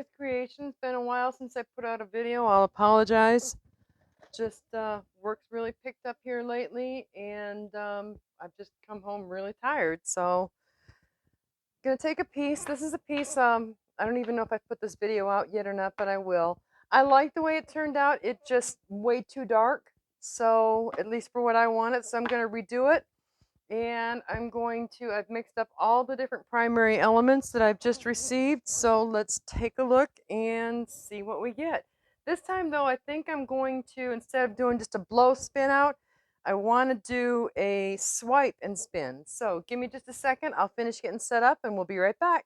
Kelly's Creations. Been a while since I put out a video. I'll apologize. Just work's really picked up here lately, and I've just come home really tired. So, gonna take a piece. This is a piece. I don't even know if I put this video out yet or not, but I will. I like the way it turned out. It just way too dark. So, at least for what I wanted. So I'm gonna redo it. And I've mixed up all the different primary elements that I've just received. So let's take a look and see what we get. This time though, I think I'm going to, instead of doing just a blow spin out, I want to do a swipe and spin. So give me just a second. I'll finish getting set up and we'll be right back.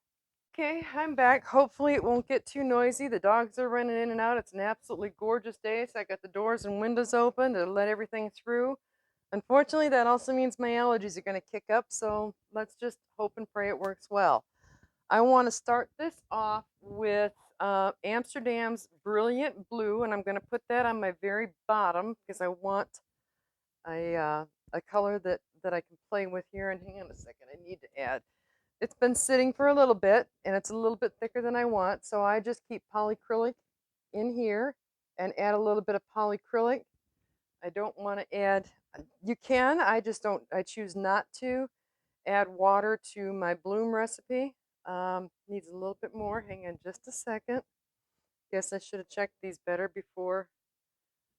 Okay, I'm back. Hopefully it won't get too noisy. The dogs are running in and out. It's an absolutely gorgeous day. So I got the doors and windows open to let everything through. Unfortunately, that also means my allergies are going to kick up, so let's just hope and pray it works well. I want to start this off with Amsterdam's Brilliant Blue, and I'm going to put that on my very bottom because I want a color that I can play with here. And hang on a second, I need to add. It's been sitting for a little bit, and it's a little bit thicker than I want, so I just keep polyacrylic in here and add a little bit of polyacrylic. I don't want to add, you can, I just don't, I choose not to add water to my bloom recipe. Needs a little bit more. Hang on just a second. Guess I should have checked these better before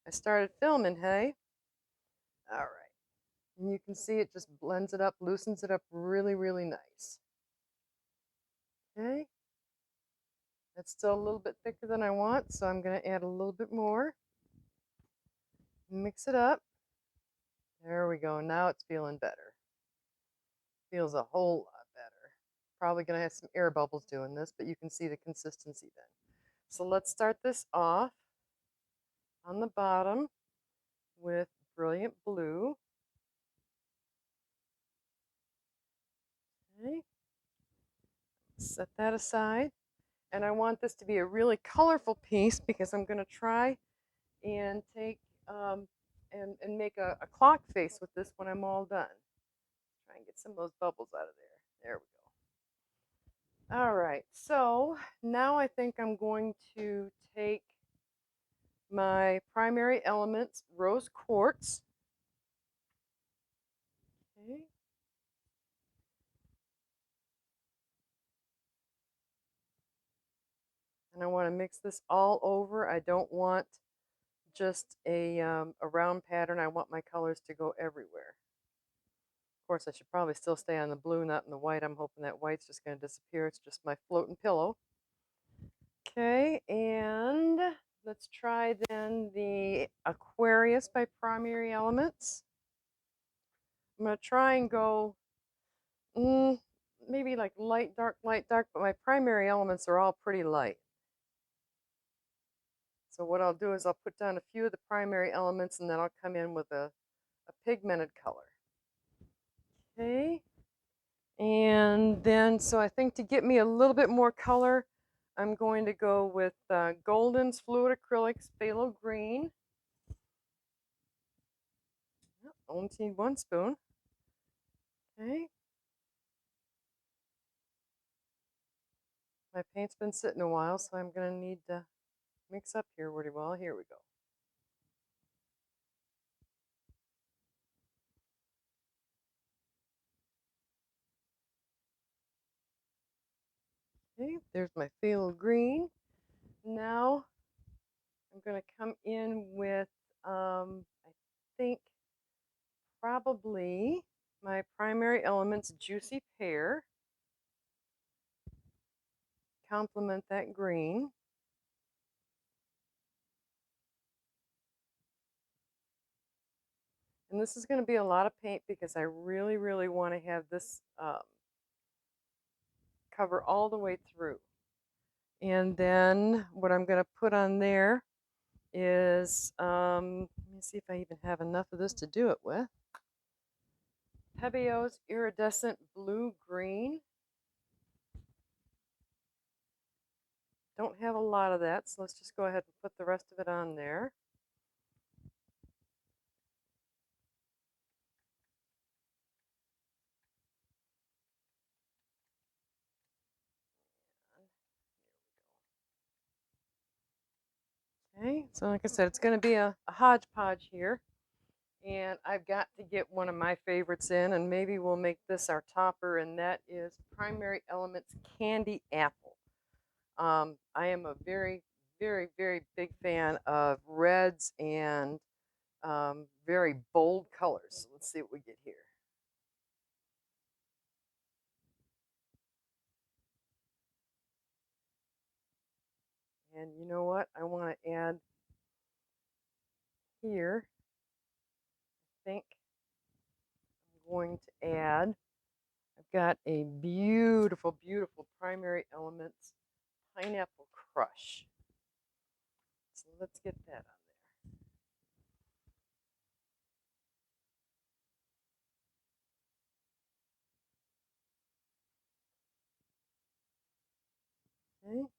I started filming, hey? All right. And you can see it just blends it up, loosens it up really, really nice. Okay. It's still a little bit thicker than I want, so I'm going to add a little bit more. Mix it up. There we go. Now it's feeling better. Feels a whole lot better. Probably going to have some air bubbles doing this, but you can see the consistency then. So let's start this off on the bottom with Brilliant Blue. Okay. Set that aside. And I want this to be a really colorful piece because I'm going to try and take and make a clock face with this when I'm all done. Try and get some of those bubbles out of there. There we go. All right, so now I think I'm going to take my primary elements, rose quartz. Okay. And I want to mix this all over. I don't want just a round pattern. I want my colors to go everywhere. Of course, I should probably still stay on the blue, not in the white. I'm hoping that white's just going to disappear. It's just my floating pillow. Okay, and let's try then the Aquarius by Primary Elements. I'm going to try and go maybe like light, dark, but my primary elements are all pretty light. So what I'll do is I'll put down a few of the primary elements and then I'll come in with a pigmented color. Okay, and then so I think to get me a little bit more color, I'm going to go with Golden's Fluid Acrylics Phthalo Green. Only need 1 spoon. Okay. My paint's been sitting a while, so I'm going to need to mix up here pretty well. Here we go. Okay, there's my phthalo green. Now I'm going to come in with, I think, probably my primary elements, Juicy Pear. Complement that green. And this is going to be a lot of paint because I really, really want to have this cover all the way through. And then what I'm going to put on there is, let me see if I even have enough of this to do it with. Pebio's Iridescent Blue Green. Don't have a lot of that, so let's just go ahead and put the rest of it on there. Okay, so like I said, it's going to be a hodgepodge here. And I've got to get one of my favorites in, and maybe we'll make this our topper, and that is Primary Elements Candy Apple. I am a very, very, very big fan of reds and very bold colors. So let's see what we get here. And you know what? I want to add here, I think I'm going to add, I've got a beautiful, beautiful Primary Elements Pineapple Crush. So let's get that on there. Okay.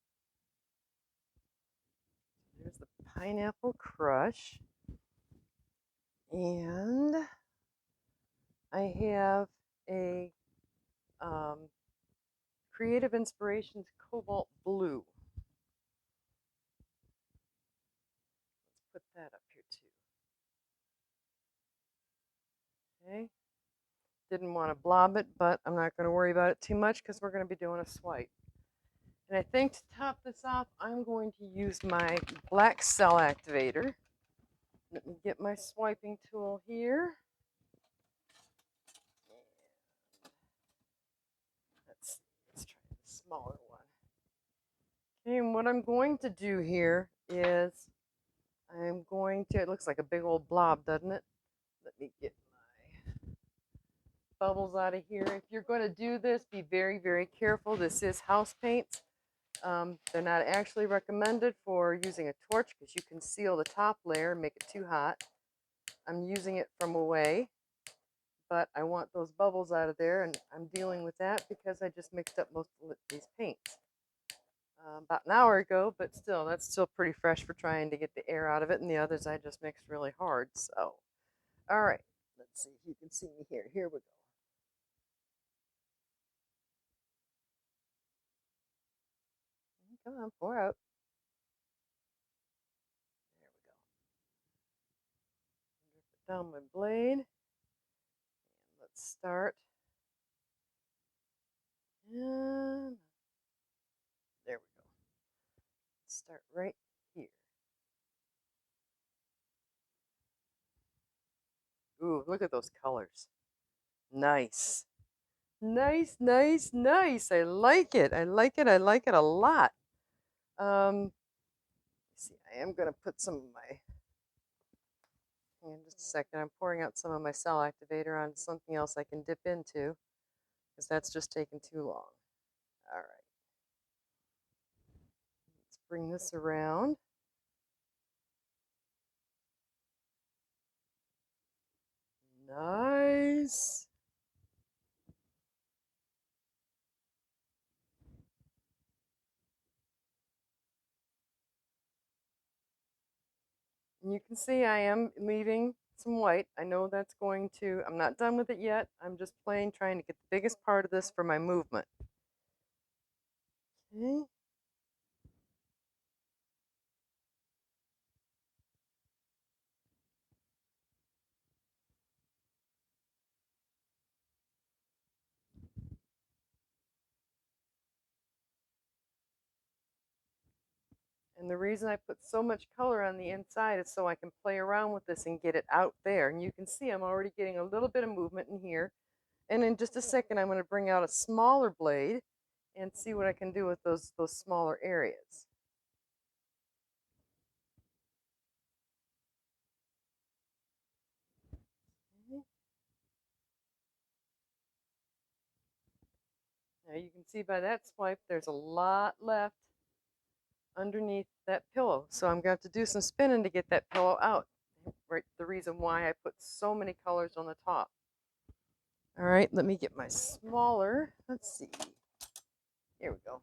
There's the Pineapple Crush. And I have a um, Creative Inspirations Cobalt Blue. Let's put that up here too. Okay. Didn't want to blob it, but I'm not going to worry about it too much because we're going to be doing a swipe. And I think to top this off, I'm going to use my black cell activator. Let me get my swiping tool here. Let's try the smaller one. Okay, and what I'm going to do here is I'm going to, it looks like a big old blob, doesn't it? Let me get my bubbles out of here. If you're going to do this, be very, very careful. This is house paint. They're not actually recommended for using a torch because you can seal the top layer and make it too hot. I'm using it from away, but I want those bubbles out of there, and I'm dealing with that because I just mixed up most of these paints about an hour ago, but still, that's still pretty fresh for trying to get the air out of it, and the others I just mixed really hard. So, all right, let's see if you can see me here. Here we go. Come on, pour out. There we go. Drip it down my blade. And let's start. And there we go. Start right here. Ooh, look at those colors. Nice. Nice, nice, nice. I like it. I like it. I like it a lot. See, I am going to put some of my, hang on just a second. I'm pouring out some of my cell activator on something else I can dip into because that's just taking too long. All right. Let's bring this around. Nice. And you can see I am leaving some white. I know that's going to, I'm not done with it yet. I'm just playing, trying to get the biggest part of this for my movement. Okay. And the reason I put so much color on the inside is so I can play around with this and get it out there. And you can see I'm already getting a little bit of movement in here. And in just a second, I'm going to bring out a smaller blade and see what I can do with those smaller areas. Now you can see by that swipe, there's a lot left underneath that pillow. So I'm going to have to do some spinning to get that pillow out. Right, the reason why I put so many colors on the top. All right, let me get my smaller. Let's see. Here we go.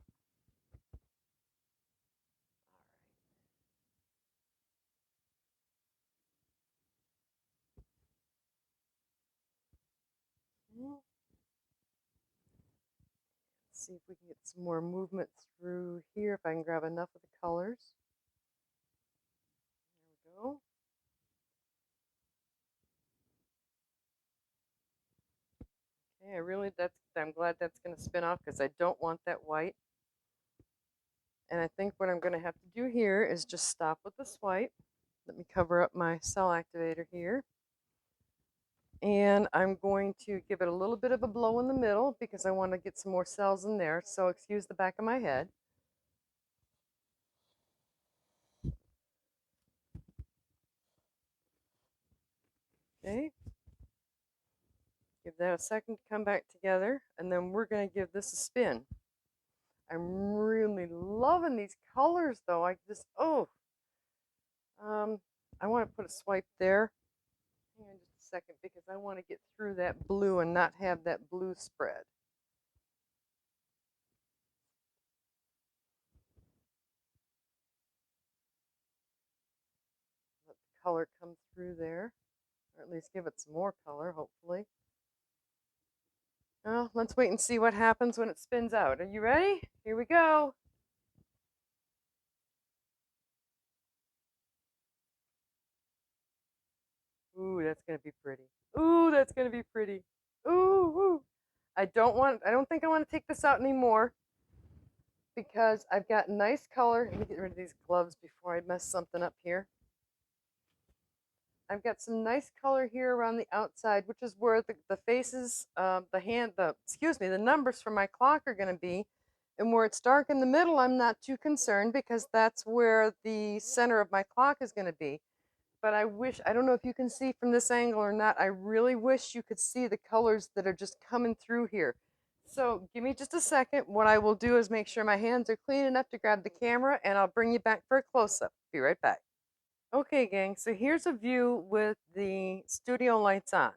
Let's see if we can get some more movement through here. If I can grab enough of the colors. Yeah, I'm glad that's going to spin off because I don't want that white. And I think what I'm going to have to do here is just stop with the swipe. Let me cover up my cell activator here. And I'm going to give it a little bit of a blow in the middle because I want to get some more cells in there. So excuse the back of my head. Okay. Give that a second to come back together. And then we're going to give this a spin. I'm really loving these colors though. I want to put a swipe there. Hang on just a second because I want to get through that blue and not have that blue spread. Let the color come through there, or at least give it some more color, hopefully. Well, let's wait and see what happens when it spins out. Are you ready? Here we go. Ooh, that's gonna be pretty. Ooh, that's gonna be pretty. Ooh, ooh. I don't think I want to take this out anymore because I've got nice color. Let me get rid of these gloves before I mess something up here. I've got some nice color here around the outside, which is where the faces, the numbers for my clock are going to be. And where it's dark in the middle, I'm not too concerned because that's where the center of my clock is going to be. But I don't know if you can see from this angle or not, I really wish you could see the colors that are just coming through here. So give me just a second. What I will do is make sure my hands are clean enough to grab the camera, and I'll bring you back for a close-up. Be right back. Okay, gang, so here's a view with the studio lights on,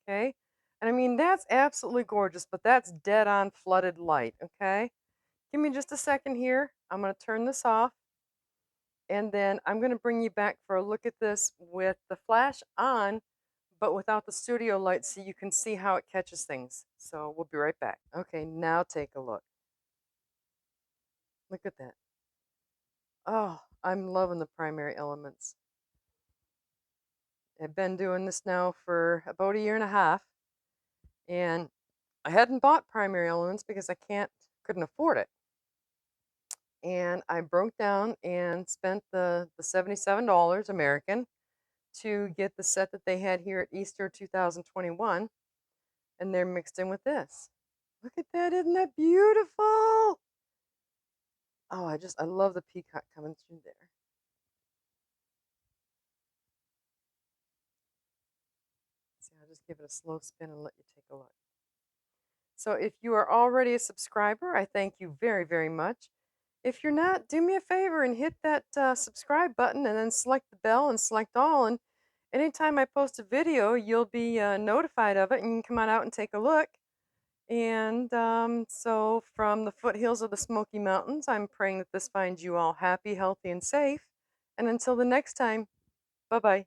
okay? And I mean, that's absolutely gorgeous, but that's dead on flooded light, okay? Give me just a second here. I'm going to turn this off, and then I'm going to bring you back for a look at this with the flash on, but without the studio light so you can see how it catches things. So we'll be right back. Okay, now take a look. Look at that. Oh, I'm loving the primary elements. I've been doing this now for about a year and a half, and I hadn't bought primary elements because couldn't afford it. And I broke down and spent the $77 American to get the set that they had here at Easter 2021, and they're mixed in with this. Look at that, isn't that beautiful? Oh, I love the peacock coming through there. See, I'll just give it a slow spin and let you take a look. So if you are already a subscriber, I thank you very, very much. If you're not, do me a favor and hit that subscribe button and then select the bell and select all. And anytime I post a video, you'll be notified of it and you can come on out and take a look. And so from the foothills of the Smoky Mountains, I'm praying that this finds you all happy, healthy, and safe. And until the next time, bye-bye.